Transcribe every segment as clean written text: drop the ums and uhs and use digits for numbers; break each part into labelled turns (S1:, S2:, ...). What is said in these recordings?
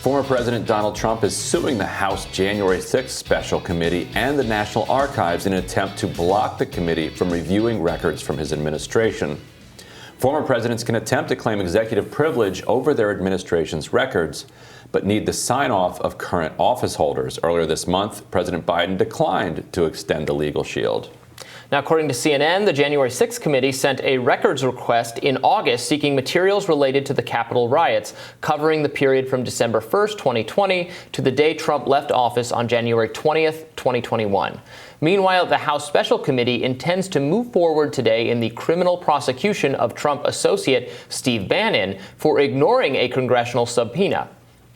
S1: Former President Donald Trump is suing the House January 6th Special Committee and the National Archives in an attempt to block the committee from reviewing records from his administration. Former presidents can attempt to claim executive privilege over their administration's records, but need the sign-off of current office holders. Earlier this month, President Biden declined to extend the legal shield.
S2: Now, according to CNN, the January 6th committee sent a records request in August seeking materials related to the Capitol riots, covering the period from December 1st, 2020 to the day Trump left office on January 20th, 2021. Meanwhile, the House Special Committee intends to move forward today in the criminal prosecution of Trump associate Steve Bannon for ignoring a congressional subpoena.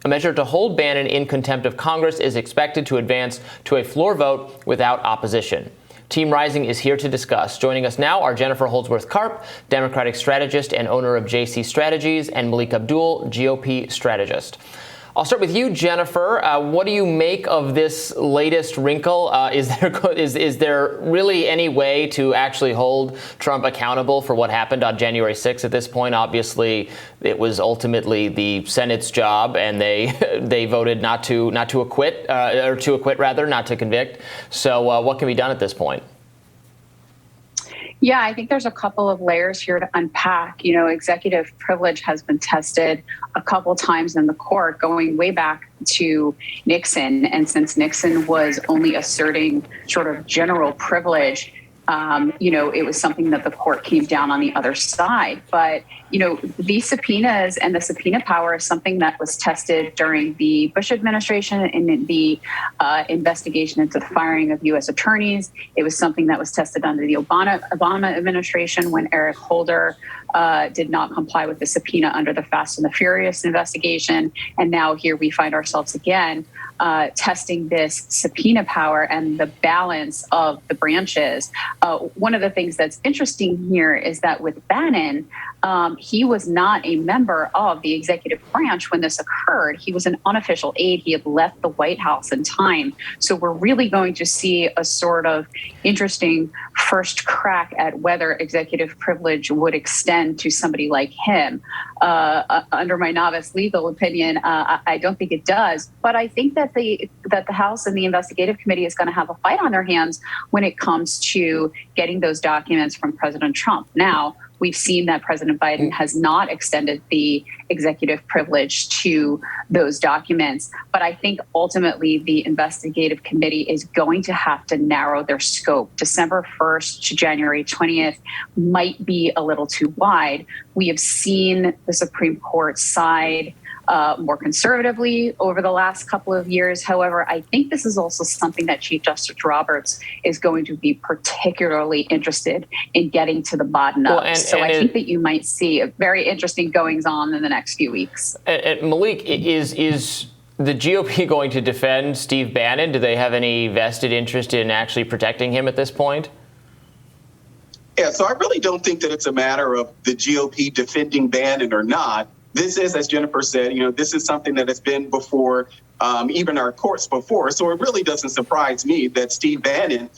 S2: A measure to hold Bannon in contempt of Congress is expected to advance to a floor vote without opposition. Team Rising is here to discuss. Joining us now are Jennifer Holdsworth-Karp, Democratic strategist and owner of JC Strategies, and Malik Abdul, GOP strategist. I'll start with you, Jennifer. What do you make of this latest wrinkle? Is there really any way to actually hold Trump accountable for what happened on January 6th at this point? Obviously, it was ultimately the Senate's job, and they voted not to acquit, or to acquit rather, not to convict. So what can be done at this point?
S3: Yeah, I think there's a couple of layers here to unpack. You know, executive privilege has been tested a couple times in the court, going way back to Nixon. And since Nixon was only asserting sort of general privilege, it was something that the court came down on the other side. But, these subpoenas and the subpoena power is something that was tested during the Bush administration in the investigation into the firing of U.S. attorneys. It was something that was tested under the Obama administration when Eric Holder did not comply with the subpoena under the Fast and the Furious investigation. And now here we find ourselves again testing this subpoena power and the balance of the branches. One of the things that's interesting here is that with Bannon, he was not a member of the executive branch when this occurred. He was an unofficial aide. He had left the White House in time. So we're really going to see a sort of interesting first crack at whether executive privilege would extend to somebody like him. Under my novice legal opinion, I don't think it does. But I think that the House and the investigative committee is going to have a fight on their hands when it comes to getting those documents from President Trump. Now, we've seen that President Biden has not extended the executive privilege to those documents. But I think ultimately the investigative committee is going to have to narrow their scope. December 1st to January 20th might be a little too wide. We have seen the Supreme Court side more conservatively over the last couple of years. However, I think this is also something that Chief Justice Roberts is going to be particularly interested in getting to the bottom of. I think that you might see a very interesting goings-on in the next few weeks.
S2: And Malik, is the GOP going to defend Steve Bannon? Do they have any vested interest in actually protecting him at this point?
S4: Yeah, so I really don't think that it's a matter of the GOP defending Bannon or not. This is, as Jennifer said, this is something that has been before even our courts before. So it really doesn't surprise me that Steve Bannon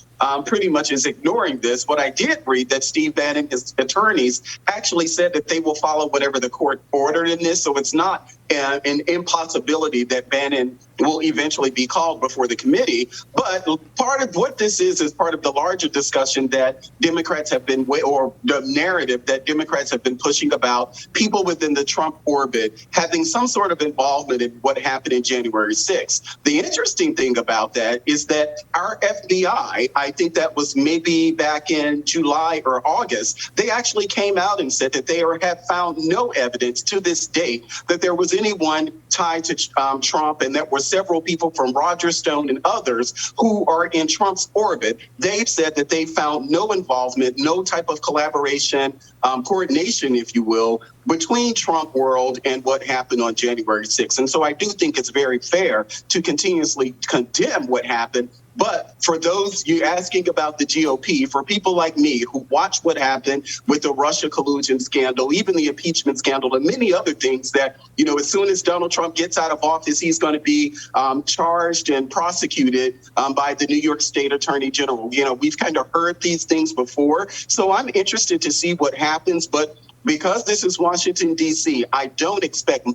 S4: pretty much is ignoring this. But I did read that Steve Bannon, his attorneys, actually said that they will follow whatever the court ordered in this. So it's not an impossibility that Bannon will eventually be called before the committee. But part of what this is part of the larger discussion that Democrats have been, or the narrative that Democrats have been pushing about people within the Trump orbit having some sort of involvement in what happened in January 6th. The interesting thing about that is that our FBI, I think that was maybe back in July or August, they actually came out and said that they have found no evidence to this date that there was anyone tied to Trump, and that were several people from Roger Stone and others who are in Trump's orbit. They've said that they found no involvement, no type of collaboration, coordination, if you will, between Trump world and what happened on January 6th. And so I do think it's very fair to continuously condemn what happened. But for those you asking about the GOP, for people like me who watch what happened with the Russia collusion scandal, even the impeachment scandal, and many other things that, as soon as Donald Trump gets out of office, he's going to be charged and prosecuted by the New York State Attorney General. We've kind of heard these things before. So I'm interested to see what happens. But because this is Washington, D.C., I don't expect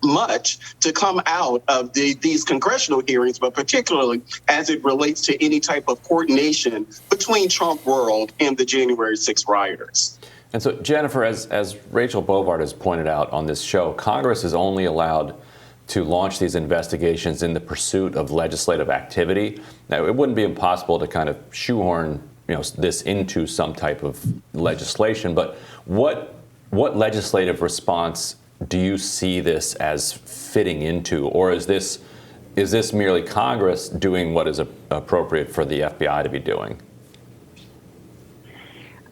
S4: much to come out of these congressional hearings, but particularly as it relates to any type of coordination between Trump world and the January 6th rioters.
S1: And so, Jennifer, as Rachel Bovard has pointed out on this show, Congress is only allowed to launch these investigations in the pursuit of legislative activity. Now, it wouldn't be impossible to kind of shoehorn this into some type of legislation, but what legislative response do you see this as fitting into, or is this merely Congress doing what is appropriate for the FBI to be doing?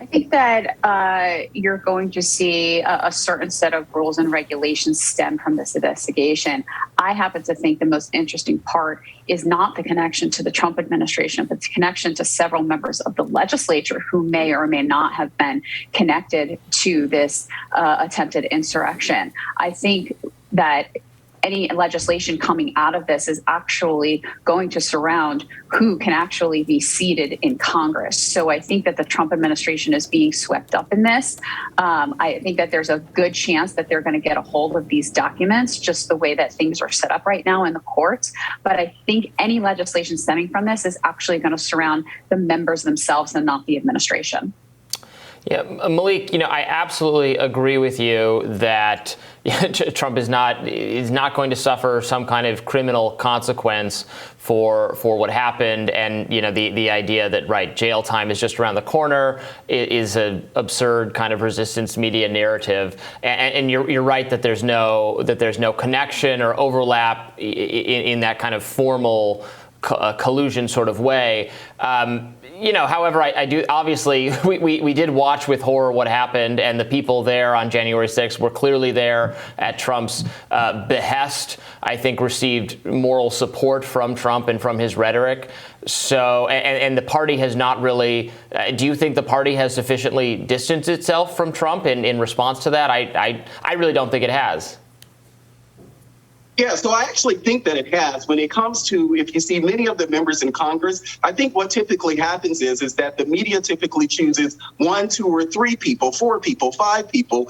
S3: I think that you're going to see a certain set of rules and regulations stem from this investigation. I happen to think the most interesting part is not the connection to the Trump administration, but the connection to several members of the legislature who may or may not have been connected to this attempted insurrection. I think that any legislation coming out of this is actually going to surround who can actually be seated in Congress. So I think that the Trump administration is being swept up in this. I think that there's a good chance that they're going to get a hold of these documents, just the way that things are set up right now in the courts. But I think any legislation stemming from this is actually going to surround the members themselves and not the administration.
S2: Yeah, Malik, I absolutely agree with you that Trump is not going to suffer some kind of criminal consequence for what happened, and the idea that jail time is just around the corner is an absurd kind of resistance media narrative. And you're right that there's no connection or overlap in that kind of formal collusion sort of way. However, I do obviously we did watch with horror what happened, and the people there on January 6th were clearly there at Trump's behest. I think received moral support from Trump and from his rhetoric. So, and the party has not really. Do you think the party has sufficiently distanced itself from Trump in response to that? I really don't think it has.
S4: Yeah, so I actually think that it has. When it comes to, if you see many of the members in Congress, I think what typically happens is that the media typically chooses 1, 2, or 3 people, 4 people, 5 people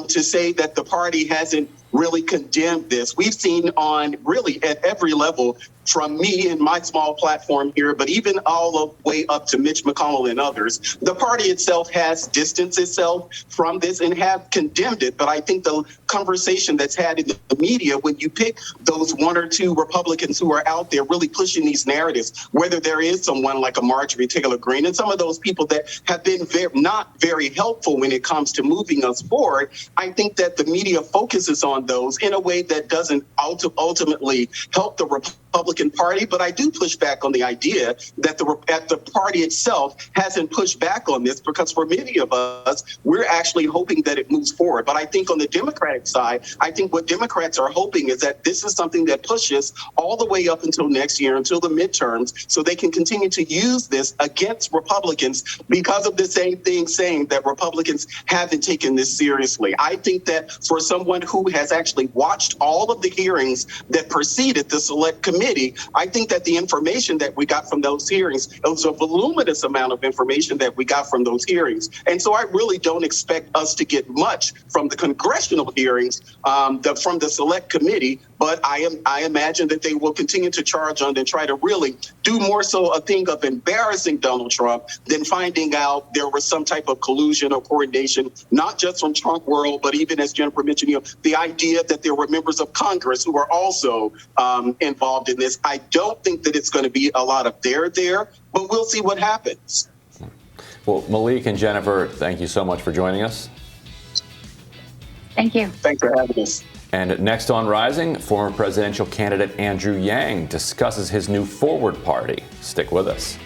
S4: to say that the party hasn't really condemned this. We've seen on really at every level, from me and my small platform here, but even all the way up to Mitch McConnell and others, the party itself has distanced itself from this and have condemned it. But I think the conversation that's had in the media, when you pick those 1 or 2 Republicans who are out there really pushing these narratives, whether there is someone like a Marjorie Taylor Greene and some of those people that have been not very helpful when it comes to moving us forward, I think that the media focuses on those in a way that doesn't ultimately help the Republican Party. But I do push back on the idea that the party itself hasn't pushed back on this, because for many of us, we're actually hoping that it moves forward. But I think on the Democratic side, I think what Democrats are hoping is that this is something that pushes all the way up until next year, until the midterms, so they can continue to use this against Republicans because of the same thing, saying that Republicans haven't taken this seriously. I think that for someone who has actually watched all of the hearings that preceded the Select Committee, I think that the information that we got from those hearings, it was a voluminous amount of information that we got from those hearings. And so I really don't expect us to get much from the congressional hearings, from the Select Committee, but I imagine that they will continue to charge on and try to really do more so a thing of embarrassing Donald Trump than finding out there was some type of collusion or coordination, not just from Trump world, but even, as Jennifer mentioned, the idea that there were members of Congress who were also involved in this. I don't think that it's going to be a lot of there, but we'll see what happens.
S1: Well, Malik and Jennifer, thank you so much for joining us.
S3: Thank you.
S4: Thanks for having us.
S1: And next on Rising, former presidential candidate Andrew Yang discusses his new Forward Party. Stick with us.